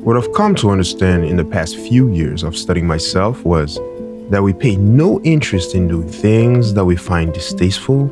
What I've come to understand in the past few years of studying myself was that we pay no interest in doing things that we find distasteful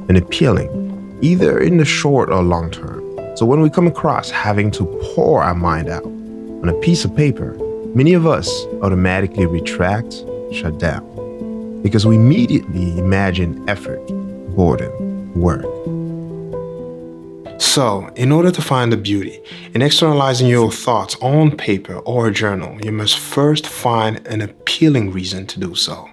and appealing, either in the short or long term. So when we come across having to pour our mind out on a piece of paper, many of us automatically retract, shut down, because we immediately imagine effort, boredom, work. So, in order to find the beauty in externalizing your thoughts on paper or a journal, you must first find an appealing reason to do so.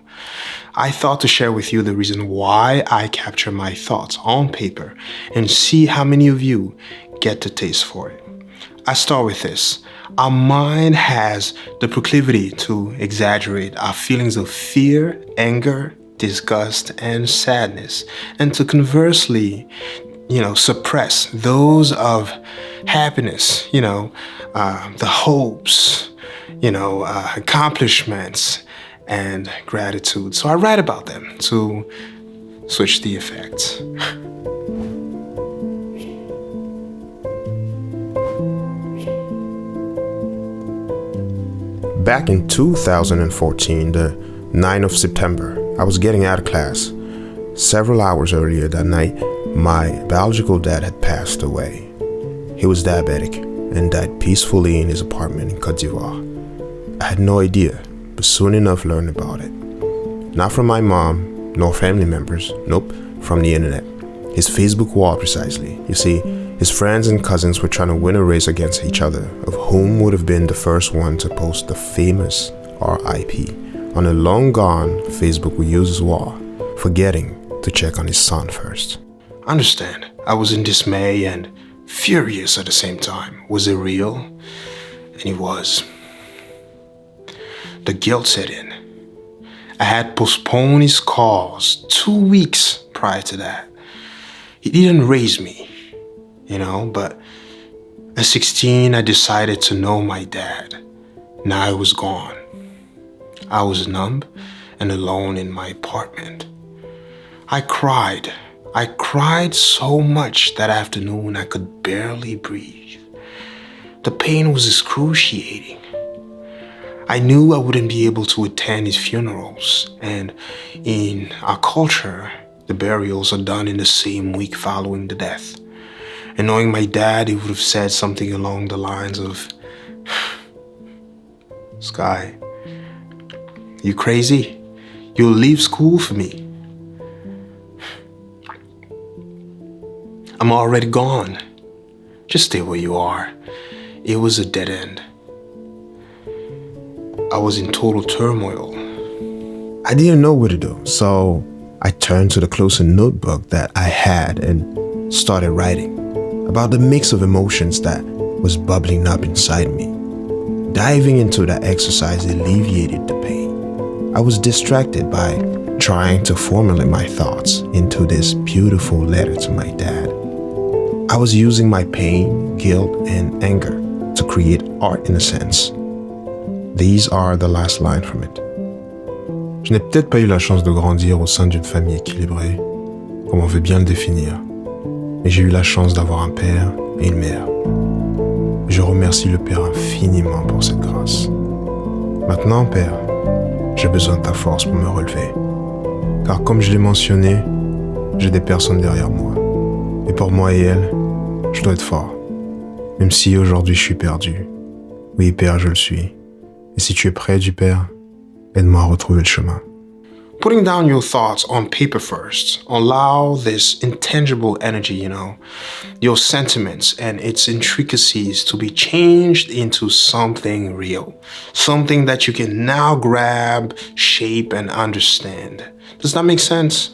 I thought to share with you the reason why I capture my thoughts on paper and see how many of you get the taste for it. I start with this. Our mind has the proclivity to exaggerate our feelings of fear, anger, disgust, and sadness, and to conversely suppress those of happiness, the hopes, accomplishments, and gratitude. So I write about them to switch the effects. Back in 2014, the 9th of September, I was getting out of class. Several hours earlier that night, my biological dad had passed away. He was diabetic and died peacefully in his apartment in Côte d'Ivoire. I had no idea, but soon enough learned about it. Not from my mom, nor family members, nope, from the internet. His Facebook wall precisely. You see, his friends and cousins were trying to win a race against each other of whom would have been the first one to post the famous RIP on a long-gone Facebook reusers wall, forgetting to check on his son first. Understand, I was in dismay and furious at the same time. Was it real? And it was. The guilt set in. I had postponed his calls 2 weeks prior to that. He didn't raise me, but at 16, I decided to know my dad. Now he was gone. I was numb and alone in my apartment. I cried so much that afternoon I could barely breathe. The pain was excruciating. I knew I wouldn't be able to attend his funerals, and in our culture, the burials are done in the same week following the death. And knowing my dad, he would have said something along the lines of, "Sky, you crazy? You'll leave school for me. I'm already gone. Just stay where you are." It was a dead end. I was in total turmoil. I didn't know what to do, so I turned to the closer notebook that I had and started writing about the mix of emotions that was bubbling up inside me. Diving into that exercise alleviated the pain. I was distracted by trying to formulate my thoughts into this beautiful letter to my dad. I was using my pain, guilt, and anger to create art in a sense. These are the last line from it. Je n'ai peut-être pas eu la chance de grandir au sein d'une famille équilibrée, comme on veut bien le définir, mais j'ai eu la chance d'avoir un père et une mère. Je remercie le Père infiniment pour cette grâce. Maintenant, Père, j'ai besoin de ta force pour me relever, car comme je l'ai mentionné, j'ai des personnes derrière moi. Et pour moi et elle, je dois être fort, même si aujourd'hui je suis perdu. Oui, Père, je le suis. Et si tu es près du Père, aide-moi à retrouver le chemin. Putting down your thoughts on paper first, allow this intangible energy, your sentiments and its intricacies to be changed into something real, something that you can now grab, shape, and understand. Does that make sense?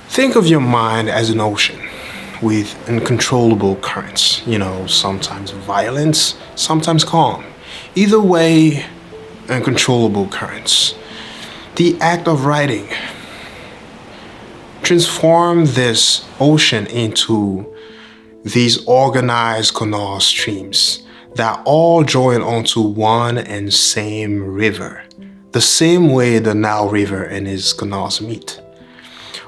Think of your mind as an ocean with uncontrollable currents, sometimes violent, sometimes calm. Either way, uncontrollable currents. The act of writing transform this ocean into these organized canal streams that all join onto one and same river, the same way the Nile River and its canals meet.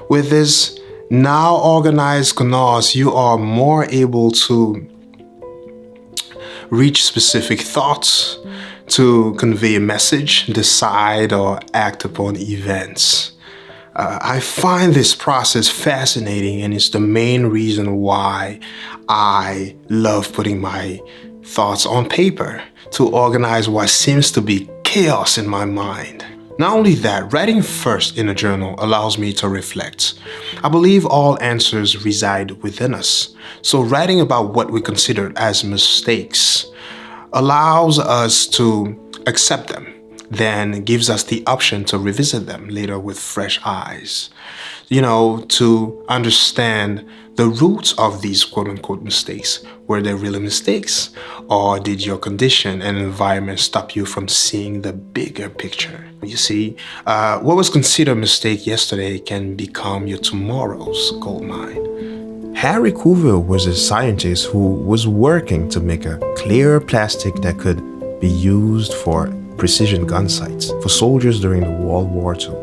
With this now organized canals, you are more able to reach specific thoughts, to convey a message, decide or act upon events. I find this process fascinating, and it's the main reason why I love putting my thoughts on paper to organize what seems to be chaos in my mind. Not only that, writing first in a journal allows me to reflect. I believe all answers reside within us. So writing about what we consider as mistakes allows us to accept them, then gives us the option to revisit them later with fresh eyes. To understand the roots of these quote-unquote mistakes. Were they really mistakes? Or did your condition and environment stop you from seeing the bigger picture? You see, what was considered a mistake yesterday can become your tomorrow's gold mine. Harry Coover was a scientist who was working to make a clear plastic that could be used for precision gun sights for soldiers during the World War II.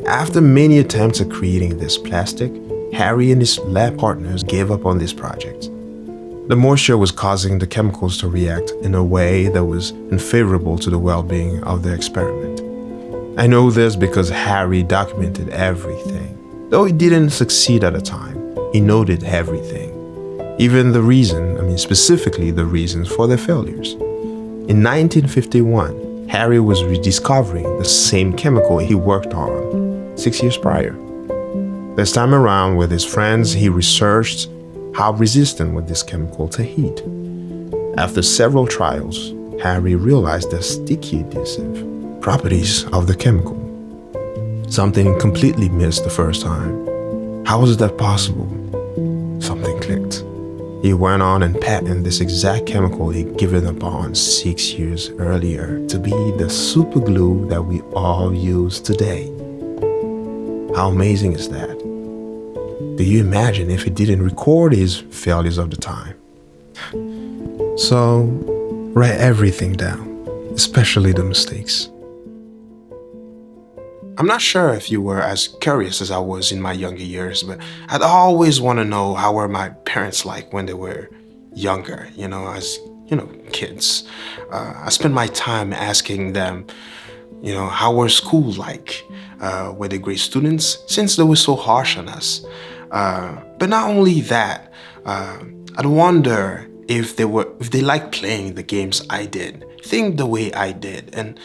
After many attempts at creating this plastic, Harry and his lab partners gave up on this project. The moisture was causing the chemicals to react in a way that was unfavorable to the well-being of the experiment. I know this because Harry documented everything. Though he didn't succeed at the time, he noted everything. Even specifically the reasons for their failures. In 1951, Harry was rediscovering the same chemical he worked on 6 years prior. This time around, with his friends, he researched how resistant was this chemical to heat. After several trials, Harry realized the sticky adhesive properties of the chemical. Something completely missed the first time. How was that possible? Something clicked. He went on and patented this exact chemical he'd given up on 6 years earlier to be the super glue that we all use today. How amazing is that? Do you imagine if he didn't record his failures of the time? So, write everything down, especially the mistakes. I'm not sure if you were as curious as I was in my younger years, but I'd always want to know how were my parents like when they were younger, as kids. I spent my time asking them, how were school like? Were they great students since they were so harsh on us? But not only that, I'd wonder if they liked playing the games I did, think the way I did, and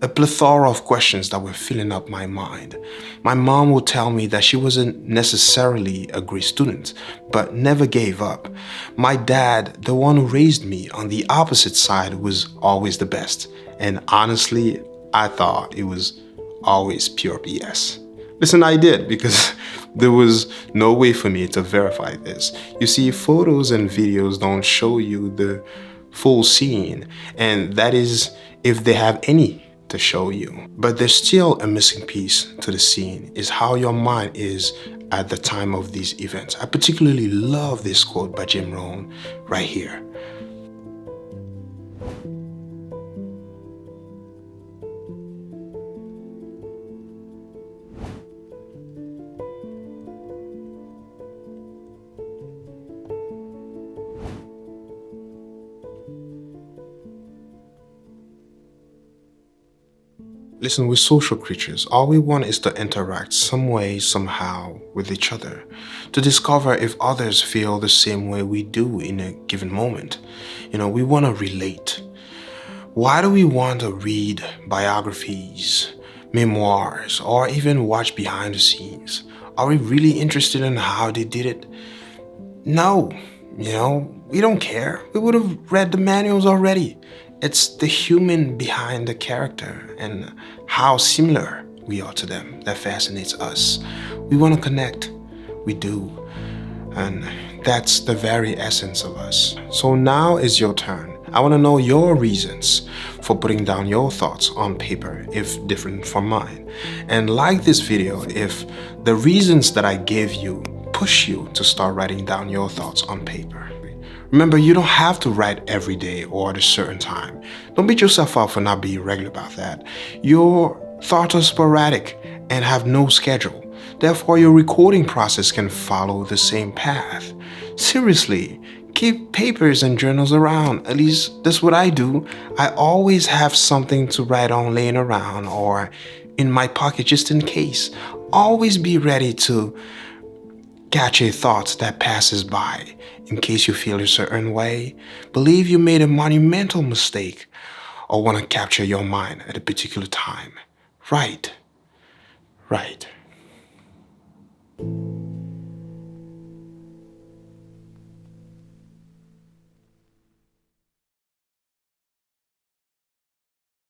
a plethora of questions that were filling up my mind. My mom would tell me that she wasn't necessarily a great student, but never gave up. My dad, the one who raised me on the opposite side, was always the best. And honestly, I thought it was always pure BS. Listen, I did, because there was no way for me to verify this. You see, photos and videos don't show you the full scene, and that is if they have any to show you. But there's still a missing piece to the scene, is how your mind is at the time of these events. I particularly love this quote by Jim Rohn right here. Listen, we're social creatures. All we want is to interact some way, somehow with each other, to discover if others feel the same way we do in a given moment. We want to relate. Why do we want to read biographies, memoirs, or even watch behind the scenes? Are we really interested in how they did it? No, we don't care. We would have read the manuals already. It's the human behind the character and how similar we are to them that fascinates us. We want to connect. We do. And that's the very essence of us. So now is your turn. I want to know your reasons for putting down your thoughts on paper, if different from mine. And like this video if the reasons that I gave you push you to start writing down your thoughts on paper. Remember, you don't have to write every day or at a certain time. Don't beat yourself up for not being regular about that. Your thoughts are sporadic and have no schedule. Therefore, your recording process can follow the same path. Seriously, keep papers and journals around. At least that's what I do. I always have something to write on laying around or in my pocket just in case. Always be ready to catch a thought that passes by in case you feel a certain way, believe you made a monumental mistake, or want to capture your mind at a particular time. Right. Right.